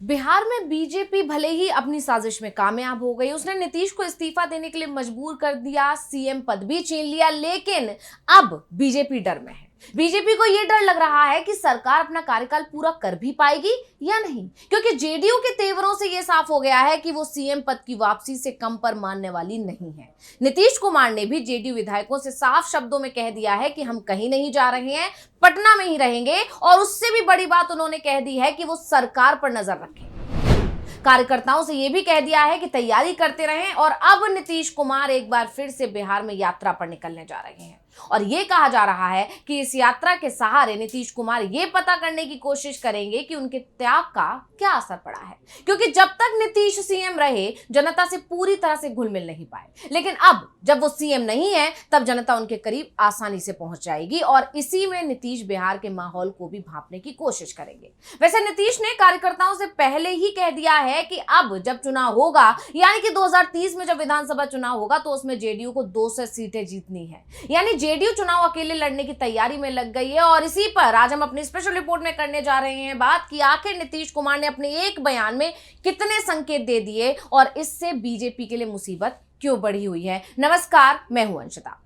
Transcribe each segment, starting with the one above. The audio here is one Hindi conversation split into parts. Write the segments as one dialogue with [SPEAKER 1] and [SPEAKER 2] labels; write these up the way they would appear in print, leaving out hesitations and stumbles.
[SPEAKER 1] बिहार में बीजेपी भले ही अपनी साजिश में कामयाब हो गई, उसने नीतीश को इस्तीफा देने के लिए मजबूर कर दिया, सीएम पद भी छीन लिया, लेकिन अब बीजेपी डर में है। बीजेपी को यह डर लग रहा है कि सरकार अपना कार्यकाल पूरा कर भी पाएगी या नहीं, क्योंकि जेडीयू के तेवरों से यह साफ हो गया है कि वो सीएम पद की वापसी से कम पर मानने वाली नहीं है। नीतीश कुमार ने भी जेडीयू विधायकों से साफ शब्दों में कह दिया है कि हम कहीं नहीं जा रहे हैं, पटना में ही रहेंगे, और उससे भी बड़ी बात उन्होंने कह दी है कि वो सरकार पर नजर रखें। कार्यकर्ताओं से यह भी कह दिया है कि तैयारी करते रहें, और अब नीतीश कुमार एक बार फिर से बिहार में यात्रा पर निकलने जा रहे हैं। और यह कहा जा रहा है कि इस यात्रा के सहारे नीतीश कुमार यह पता करने की कोशिश करेंगे कि उनके त्याग का क्या असर पड़ा है, क्योंकि जब तक नीतीश सीएम रहे जनता से पूरी तरह से घुल मिल नहीं पाए, लेकिन अब जब वो सीएम नहीं है तब जनता उनके करीब आसानी से पहुंच जाएगी, और इसी में नीतीश बिहार के माहौल को भी भांपने की कोशिश करेंगे। वैसे नीतीश ने कार्यकर्ताओं से पहले ही कह दिया है कि अब जब चुनाव होगा, यानी कि 2030 में जब विधानसभा चुनाव होगा, तो उसमें जेडीयू को 200 सीटें जीतनी है। यानी जेडीयू चुनाव अकेले लड़ने की तैयारी में लग गई है। और इसी पर आज हम अपनी स्पेशल रिपोर्ट में करने जा रहे हैं बात कि आखिर नीतीश कुमार ने अपने एक बयान में कितने संकेत दे दिए और इससे बीजेपी के लिए मुसीबत क्यों बढ़ी हुई है। नमस्कार, मैं हूं अंशिता।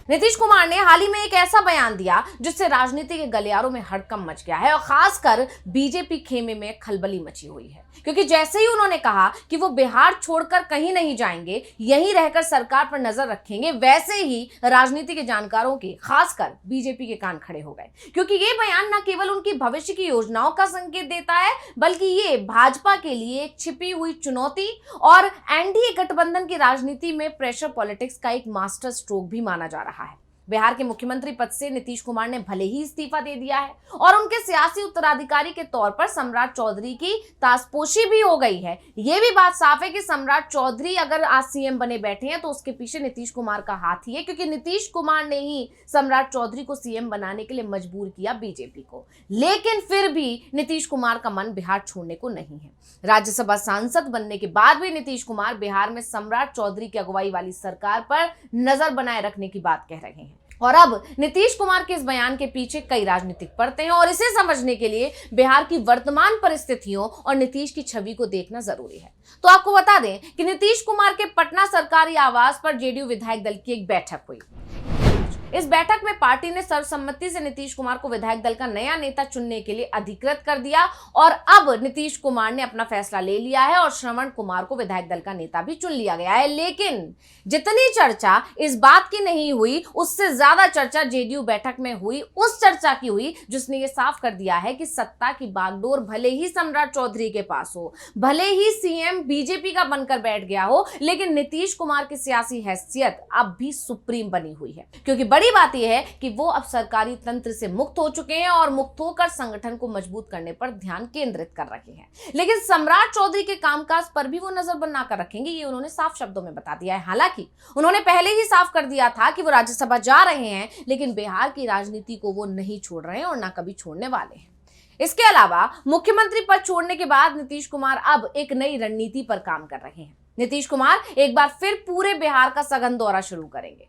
[SPEAKER 1] नीतीश कुमार ने हाल ही में एक ऐसा बयान दिया जिससे राजनीति के गलियारों में हड़कंप मच गया है, और खासकर बीजेपी खेमे में खलबली मची हुई है, क्योंकि जैसे ही उन्होंने कहा कि वो बिहार छोड़कर कहीं नहीं जाएंगे, यहीं रहकर सरकार पर नजर रखेंगे, वैसे ही राजनीति के जानकारों के, खासकर बीजेपी के कान खड़े हो गए, क्योंकि ये बयान न केवल उनकी भविष्य की योजनाओं का संकेत देता है, बल्कि ये भाजपा के लिए एक छिपी हुई चुनौती और एनडीए गठबंधन की राजनीति में प्रेशर पॉलिटिक्स का एक मास्टर स्ट्रोक भी माना जा रहा है। बिहार के मुख्यमंत्री पद से नीतीश कुमार ने भले ही इस्तीफा दे दिया है और उनके सियासी उत्तराधिकारी के तौर पर सम्राट चौधरी की ताजपोशी भी हो गई है। यह भी बात साफ है कि सम्राट चौधरी अगर आज सीएम बने बैठे हैं तो उसके पीछे नीतीश कुमार का हाथ ही है, क्योंकि नीतीश कुमार ने ही सम्राट चौधरी को सीएम बनाने के लिए मजबूर किया बीजेपी को। लेकिन फिर भी नीतीश कुमार का मन बिहार छोड़ने को नहीं है। राज्यसभा सांसद बनने के बाद भी नीतीश कुमार बिहार में सम्राट चौधरी की अगुवाई वाली सरकार पर नजर बनाए रखने की बात कह रहे हैं। और अब नीतीश कुमार के इस बयान के पीछे कई राजनीतिक परतें हैं, और इसे समझने के लिए बिहार की वर्तमान परिस्थितियों और नीतीश की छवि को देखना जरूरी है। तो आपको बता दें कि नीतीश कुमार के पटना सरकारी आवास पर जेडीयू विधायक दल की एक बैठक हुई। इस बैठक में पार्टी ने सर्वसम्मति से नीतीश कुमार को विधायक दल का नया नेता चुनने के लिए अधिकृत कर दिया, और अब नीतीश कुमार ने अपना फैसला ले लिया है और श्रवण कुमार को विधायक दल का नेता भी चुन लिया गया है। लेकिन जितनी चर्चा इस बात की नहीं हुई, उससे ज्यादा चर्चा जेडीयू बैठक में हुई, उस चर्चा की हुई जिसने ये साफ कर दिया है कि सत्ता की बागडोर भले ही सम्राट चौधरी के पास हो, भले ही सीएम बीजेपी का बनकर बैठ गया हो, लेकिन नीतीश कुमार की सियासी हैसियत अब भी सुप्रीम बनी हुई है। क्योंकि बड़ी बात यह है कि वो अब सरकारी तंत्र से मुक्त हो चुके हैं और मुक्त होकर संगठन को मजबूत करने पर ध्यान केंद्रित कर रहे हैं। लेकिन सम्राट चौधरी के कामकाज पर भी वो नजर बनाकर रखेंगे, ये उन्होंने साफ शब्दों में बता दिया है। हालांकि उन्होंने पहले ही साफ कर दिया था कि वो राज्यसभा जा रहे हैं, लेकिन बिहार की राजनीति को वो नहीं छोड़ रहे हैं और ना कभी छोड़ने वाले हैं। इसके अलावा मुख्यमंत्री पद छोड़ने के बाद नीतीश कुमार अब एक नई रणनीति पर काम कर रहे हैं। नीतीश कुमार एक बार फिर पूरे बिहार का सघन दौरा शुरू करेंगे।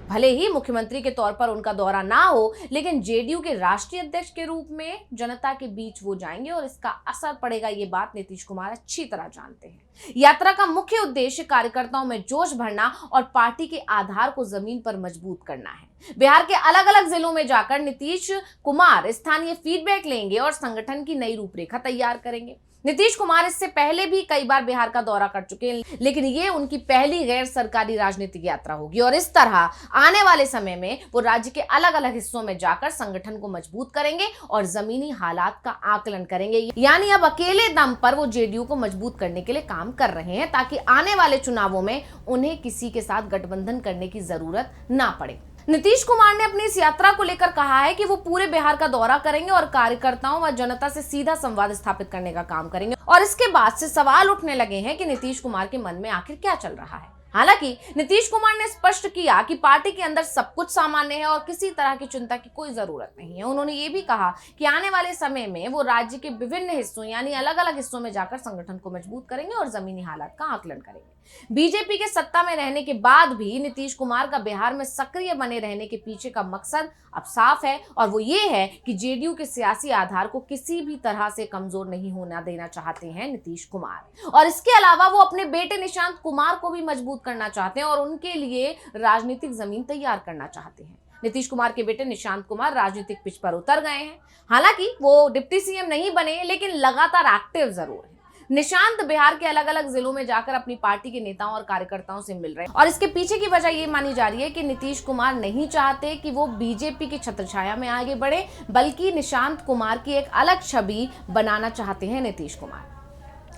[SPEAKER 1] भले ही मुख्यमंत्री के तौर पर उनका दौरा ना हो, लेकिन जेडीयू के राष्ट्रीय अध्यक्ष के रूप में जनता के बीच वो जाएंगे और इसका असर पड़ेगा, ये बात नीतीश कुमार अच्छी तरह जानते हैं। यात्रा का मुख्य उद्देश्य कार्यकर्ताओं में जोश भरना और पार्टी के आधार को जमीन पर मजबूत करना है। बिहार के अलग अलग जिलों में जाकर नीतीश कुमार स्थानीय फीडबैक लेंगे और संगठन की नई रूपरेखा तैयार करेंगे। नीतीश कुमार इससे पहले भी कई बार बिहार का दौरा कर चुके हैं, लेकिन ये उनकी पहली गैर सरकारी राजनीतिक यात्रा होगी, और इस तरह आने वाले समय में वो राज्य के अलग अलग हिस्सों में जाकर संगठन को मजबूत करेंगे और जमीनी हालात का आकलन करेंगे। यानी अब अकेले दम पर वो जेडीयू को मजबूत करने के लिए काम कर रहे हैं, ताकि आने वाले चुनावों में उन्हें किसी के साथ गठबंधन करने की जरूरत ना पड़े। नीतीश कुमार ने अपनी इस यात्रा को लेकर कहा है कि वो पूरे बिहार का दौरा करेंगे और कार्यकर्ताओं व जनता से सीधा संवाद स्थापित करने का काम करेंगे। और इसके बाद से सवाल उठने लगे हैं कि नीतीश कुमार के मन में आखिर क्या चल रहा है। हालांकि नीतीश कुमार ने स्पष्ट किया कि पार्टी के अंदर सब कुछ सामान्य है और किसी तरह की चिंता की कोई जरूरत नहीं है। उन्होंने ये भी कहा कि आने वाले समय में वो राज्य के विभिन्न हिस्सों यानी अलग अलग हिस्सों में जाकर संगठन को मजबूत करेंगे और जमीनी हालात का आकलन करेंगे। बीजेपी के सत्ता में रहने के बाद भी नीतीश कुमार का बिहार में सक्रिय बने रहने के पीछे का मकसद अब साफ है और वो ये है कि जेडीयू के सियासी आधार को किसी भी तरह से कमजोर नहीं होना देना चाहते हैं नीतीश कुमार। और इसके अलावा वो अपने बेटे निशांत कुमार को भी मजबूत करना चाहते हैं और उनके लिए राजनीतिक जमीन तैयार करना चाहते हैं। नीतीश कुमार के बेटे निशांत कुमार राजनीतिक पिच पर उतर गए हैं। हालांकि वो डिप्टी सीएम नहीं बने लेकिन लगातार एक्टिव जरूर है। निशांत बिहार के अलग अलग जिलों में जाकर अपनी पार्टी के नेताओं और कार्यकर्ताओं से मिल रहे हैं और इसके पीछे की वजह ये मानी जा रही है कि नीतीश कुमार नहीं चाहते कि वो बीजेपी की छत्रछाया में आगे बढ़े, बल्कि निशांत कुमार की एक अलग छवि बनाना चाहते हैं नीतीश कुमार।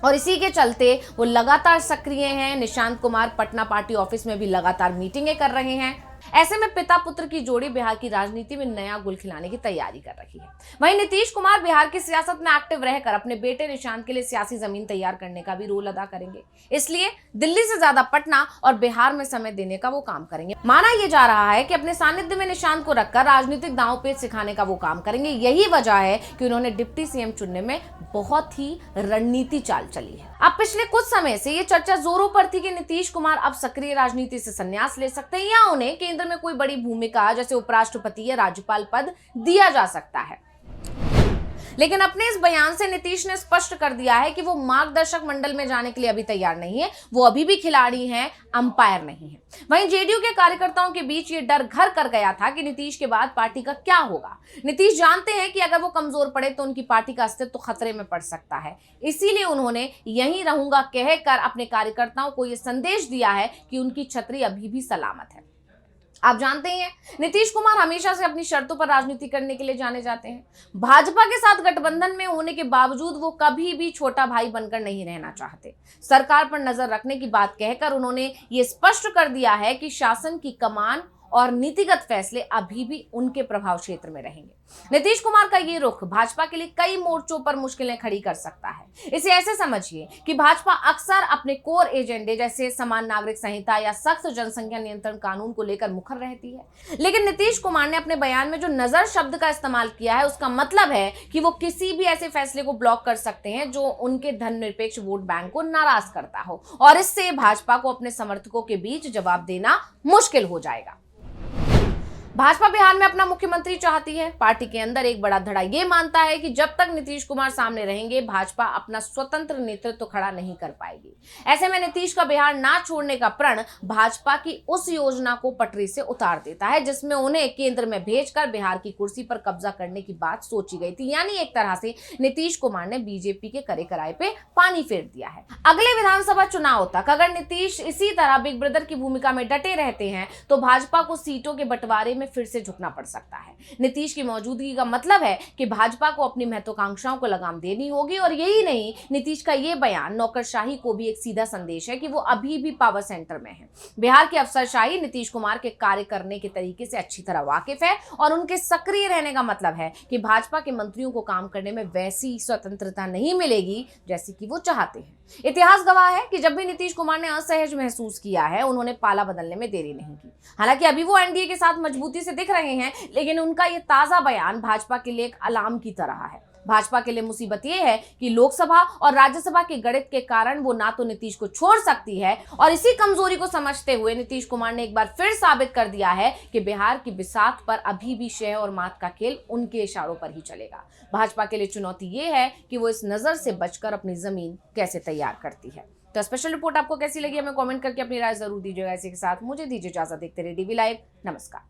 [SPEAKER 1] और इसी के चलते वो लगातार सक्रिय हैं। निशांत कुमार पटना पार्टी ऑफिस में भी लगातार मीटिंगें कर रहे हैं। ऐसे में पिता पुत्र की जोड़ी बिहार की राजनीति में नया गुल खिलाने की तैयारी कर रही है। वहीं नीतीश कुमार बिहार की सियासत में एक्टिव रहकर अपने बेटे निशांत के लिए सियासी जमीन तैयार करने का भी रोल अदा करेंगे। इसलिए दिल्ली से ज्यादा पटना और बिहार में समय देने का वो काम करेंगे। माना यह जा रहा है कि अपने सानिध्य में निशांत को रखकर राजनीतिक दांवपेच सिखाने का वो काम करेंगे। यही वजह है कि उन्होंने डिप्टी सीएम चुनने में बहुत ही रणनीति चाल चली है। अब पिछले कुछ समय से ये चर्चा जोरों पर थी कि नीतीश कुमार अब सक्रिय राजनीति से संन्यास ले सकते हैं या उन्हें केंद्र में कोई बड़ी भूमिका जैसे उपराष्ट्रपति या राज्यपाल पद दिया जा सकता है। लेकिन अपने इस बयान से नीतीश ने स्पष्ट कर दिया है कि वो मार्गदर्शक मंडल में जाने के लिए अभी तैयार नहीं है। वो अभी भी खिलाड़ी हैं, अंपायर नहीं है। वहीं जेडीयू के कार्यकर्ताओं के बीच ये डर घर कर गया था कि नीतीश के बाद पार्टी का क्या होगा। नीतीश जानते हैं कि अगर वो कमजोर पड़े तो उनकी पार्टी का अस्तित्व खतरे में पड़ सकता है। इसीलिए उन्होंने यहीं रहूंगा कहकर अपने कार्यकर्ताओं को यह संदेश दिया है कि उनकी छतरी अभी भी सलामत है। आप जानते हैं नीतीश कुमार हमेशा से अपनी शर्तों पर राजनीति करने के लिए जाने जाते हैं। भाजपा के साथ गठबंधन में होने के बावजूद वो कभी भी छोटा भाई बनकर नहीं रहना चाहते। सरकार पर नजर रखने की बात कहकर उन्होंने ये स्पष्ट कर दिया है कि शासन की कमान और नीतिगत फैसले अभी भी उनके प्रभाव क्षेत्र में रहेंगे। नीतीश कुमार का ये रुख भाजपा के लिए कई मोर्चों पर मुश्किलें खड़ी कर सकता है। इसे ऐसे समझिए कि भाजपा अक्सर अपने कोर एजेंडे जैसे समान नागरिक संहिता या सख्त जनसंख्या नियंत्रण कानून को लेकर मुखर रहती है। लेकिन नीतीश कुमार ने अपने बयान में जो नजर शब्द का इस्तेमाल किया है उसका मतलब है कि वो किसी भी ऐसे फैसले को ब्लॉक कर सकते हैं जो उनके धर्मनिरपेक्ष वोट बैंक को नाराज करता हो और इससे भाजपा को अपने समर्थकों के बीच जवाब देना मुश्किल हो जाएगा। भाजपा बिहार में अपना मुख्यमंत्री चाहती है। पार्टी के अंदर एक बड़ा धड़ा ये मानता है कि जब तक नीतीश कुमार सामने रहेंगे भाजपा अपना स्वतंत्र नेतृत्व खड़ा नहीं कर पाएगी। ऐसे में नीतीश का बिहार ना छोड़ने का प्रण भाजपा की उस योजना को पटरी से उतार देता है जिसमें उन्हें केंद्र में भेजकर बिहार की कुर्सी पर कब्जा करने की बात सोची गई थी। यानी एक तरह से नीतीश कुमार ने बीजेपी के करे कराए पे पानी फेर दिया है। अगले विधानसभा चुनाव तक अगर नीतीश इसी तरह बिग ब्रदर की भूमिका में डटे रहते हैं तो भाजपा को सीटों के बंटवारे में फिर से झुकना पड़ सकता है। नीतीश की मौजूदगी का मतलब है कि भाजपा को अपनी महत्वाकांक्षाओं को लगाम देनी होगी और यही नहीं, नीतीश का यह बयान नौकरशाही को भी एक सीधा संदेश है कि वो अभी भी पावर सेंटर में है। बिहार की अफसरशाही नीतीश कुमार के कार्य करने के तरीके से अच्छी तरह वाकिफ है और उनके सक्रिय रहने का मतलब है कि भाजपा के मंत्रियों को काम करने में वैसी स्वतंत्रता नहीं मिलेगी जैसी कि वो चाहते हैं। इतिहास गवाह है कि जब भी नीतीश कुमार ने असहज महसूस किया है उन्होंने पाला बदलने में देरी नहीं की। हालांकि अभी वो एनडीए के साथ मजबूती से दिख रहे हैं, लेकिन उनका ये ताजा बयान भाजपा के लिए एक अलार्म की तरह है। भाजपा के लिए मुसीबत यह है कि लोकसभा और राज्यसभा के गणित के कारण वो ना तो नीतीश को छोड़ सकती है और इसी कमजोरी को समझते हुए नीतीश कुमार ने एक बार फिर साबित कर दिया है कि बिहार की बिसात पर अभी भी शह और मात का खेल उनके इशारों पर ही चलेगा। भाजपा के लिए चुनौती ये है कि वो इस नजर से बचकर अपनी जमीन कैसे तैयार करती है। तो स्पेशल रिपोर्ट आपको कैसी लगी हमें कमेंट करके अपनी राय जरूर दीजिएगा। इसी के साथ मुझे दीजिए इजाजत। देखते रहिए डीवी लाइव। नमस्कार।